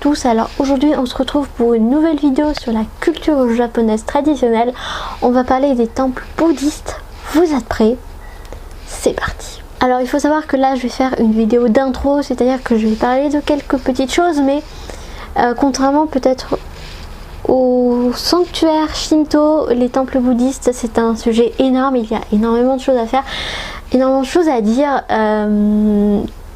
tous, alors aujourd'hui on se retrouve pour une nouvelle vidéo sur la culture japonaise traditionnelle. On va parler des temples bouddhistes. Vous êtes prêts? C'est parti. Alors il faut savoir que là je vais faire une vidéo d'intro, c'est-à-dire que je vais parler de quelques petites choses, mais contrairement peut-être au sanctuaire Shinto, les temples bouddhistes c'est un sujet énorme, il y a énormément de choses à faire, énormément de choses à dire.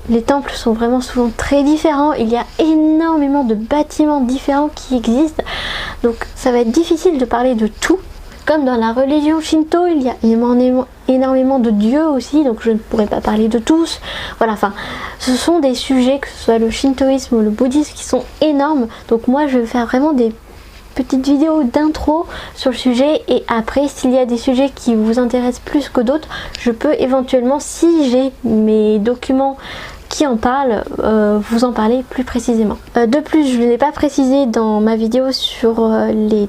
Les temples sont vraiment souvent très différents, il y a énormément de bâtiments différents qui existent, donc ça va être difficile de parler de tout. Comme dans la religion Shinto, il y a énormément de dieux aussi, donc je ne pourrais pas parler de tous. Voilà, enfin, ce sont des sujets, que ce soit le shintoïsme ou le bouddhisme, qui sont énormes. Donc moi, je vais faire vraiment des petites vidéos d'intro sur le sujet, et après, s'il y a des sujets qui vous intéressent plus que d'autres, je peux éventuellement, si j'ai mes documents qui en parlent, vous en parler plus précisément. De plus, je ne l'ai pas précisé dans ma vidéo sur les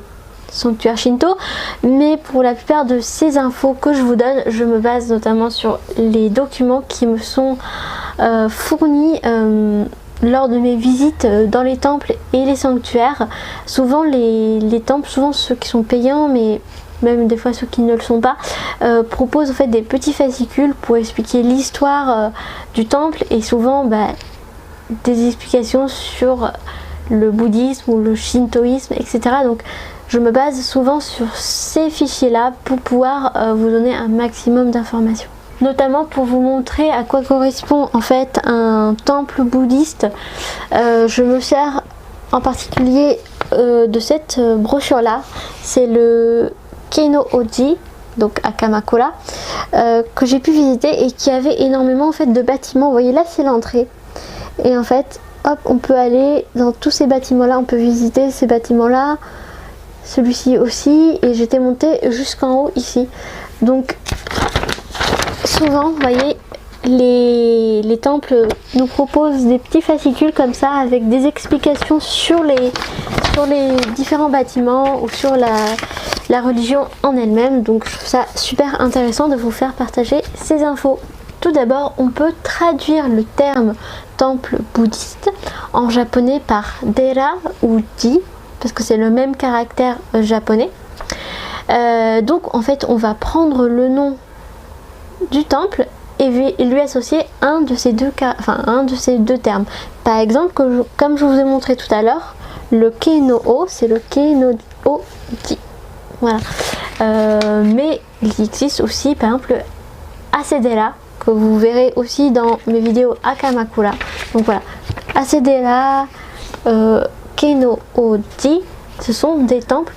sanctuaire Shinto, mais pour la plupart de ces infos que je vous donne, je me base notamment sur les documents qui me sont fournis lors de mes visites dans les temples et les sanctuaires. Souvent les temples, souvent ceux qui sont payants, mais même des fois ceux qui ne le sont pas, proposent en fait des petits fascicules pour expliquer l'histoire du temple, et souvent des explications sur le bouddhisme ou le shintoïsme, etc. Donc je me base souvent sur ces fichiers là pour pouvoir vous donner un maximum d'informations, notamment pour vous montrer à quoi correspond en fait un temple bouddhiste. Je me sers en particulier de cette brochure là, c'est le Keino-Oji, donc à Kamakura, que j'ai pu visiter et qui avait énormément en fait de bâtiments. Vous voyez là, c'est l'entrée, et en fait hop, on peut aller dans tous ces bâtiments là, on peut visiter ces bâtiments là, celui-ci aussi, et j'étais montée jusqu'en haut ici. Donc souvent, vous voyez, les temples nous proposent des petits fascicules comme ça avec des explications sur les différents bâtiments ou sur la religion en elle-même. Donc je trouve ça super intéressant de vous faire partager ces infos. Tout d'abord, on peut traduire le terme temple bouddhiste en japonais par Dera ou Ji, parce que c'est le même caractère japonais. Donc en fait on va prendre le nom du temple et lui associer un de ces deux termes. Par exemple, comme je vous ai montré tout à l'heure, le Keino-o, c'est le Keino-o-ji. Voilà. Mais il existe aussi par exemple Asedera, que vous verrez aussi dans mes vidéos à Kamakura. Donc voilà, Asedera, Keino-o-ji, ce sont des temples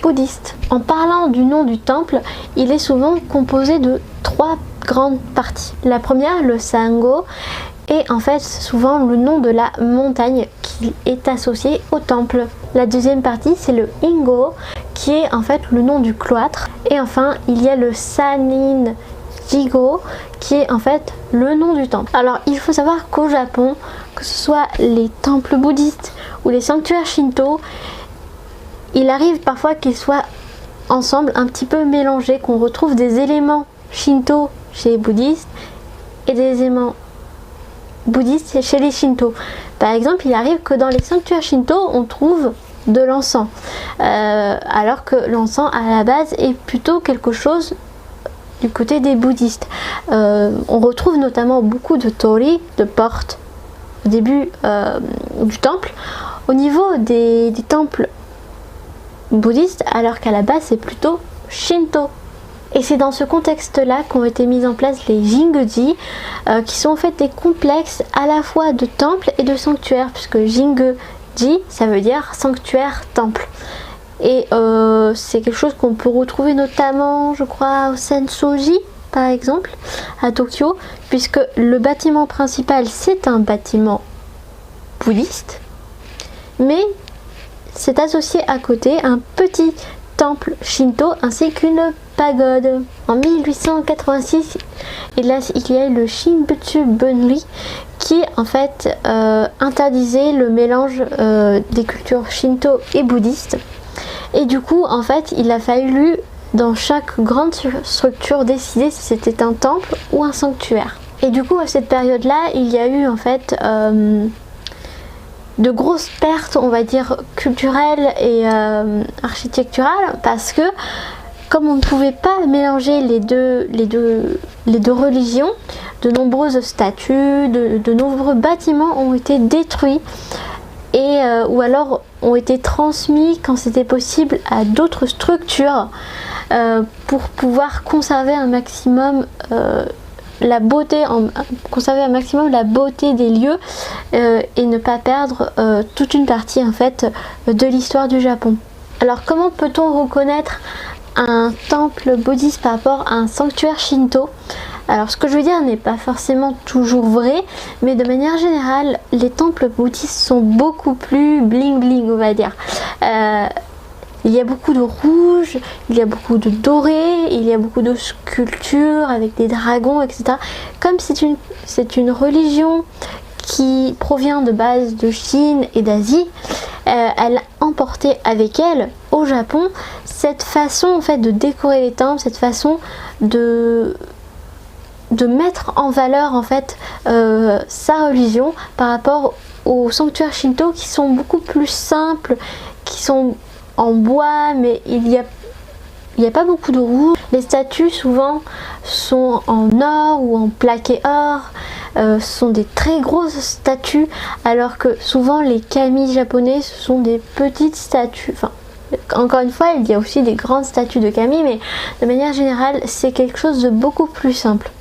bouddhistes. En parlant du nom du temple, il est souvent composé de trois grandes parties. La première, le Sango, est en fait souvent le nom de la montagne qui est associé au temple. La deuxième partie, c'est le Ingo, qui est en fait le nom du cloître. Et enfin, il y a le Sanin Jigo, qui est en fait le nom du temple. Alors il faut savoir qu'au Japon, que ce soit les temples bouddhistes ou les sanctuaires Shinto, il arrive parfois qu'ils soient ensemble, un petit peu mélangés, qu'on retrouve des éléments Shinto chez les bouddhistes et des éléments bouddhistes chez les Shinto. Par exemple, il arrive que dans les sanctuaires Shinto, on trouve de l'encens, alors que l'encens à la base est plutôt quelque chose du côté des bouddhistes. On retrouve notamment beaucoup de tori, de portes, au début du temple, au niveau des temples bouddhistes, alors qu'à la base c'est plutôt Shinto. Et c'est dans ce contexte-là qu'ont été mis en place les Jinguji, qui sont en fait des complexes à la fois de temples et de sanctuaires, puisque Jinguji, ça veut dire sanctuaire, temple. Et c'est quelque chose qu'on peut retrouver notamment, je crois, au Sensoji, par exemple, à Tokyo, puisque le bâtiment principal, c'est un bâtiment bouddhiste, mais c'est associé à côté un petit temple Shinto ainsi qu'une pagode. En 1886, il y a eu le Shinbutsu Bunri qui en fait interdisait le mélange des cultures Shinto et bouddhistes. Et du coup, en fait, il a fallu dans chaque grande structure décider si c'était un temple ou un sanctuaire. Et du coup, à cette période-là, il y a eu en fait de grosses pertes, on va dire, culturelles et architecturales, parce que comme on ne pouvait pas mélanger les deux religions, de nombreuses statues, de nombreux bâtiments ont été détruits et ou alors ont été transmis quand c'était possible à d'autres structures pour pouvoir conserver un maximum la beauté des lieux et ne pas perdre toute une partie en fait de l'histoire du Japon. Alors comment peut-on reconnaître un temple bouddhiste par rapport à un sanctuaire shinto? Alors ce que je veux dire n'est pas forcément toujours vrai, mais de manière générale les temples bouddhistes sont beaucoup plus bling bling, on va dire. Il y a beaucoup de rouge, il y a beaucoup de doré, il y a beaucoup de sculptures avec des dragons, etc. Comme c'est une religion qui provient de base de Chine et d'Asie, elle a emporté avec elle au Japon cette façon en fait de décorer les temples, cette façon de mettre en valeur en fait sa religion par rapport aux sanctuaires shinto qui sont beaucoup plus simples, qui sont en bois, mais il y a pas beaucoup de rouge. Les statues souvent sont en or ou en plaqué or, sont des très grosses statues, alors que souvent les kami japonais ce sont des petites statues. Enfin, encore une fois, il y a aussi des grandes statues de kami, mais de manière générale c'est quelque chose de beaucoup plus simple.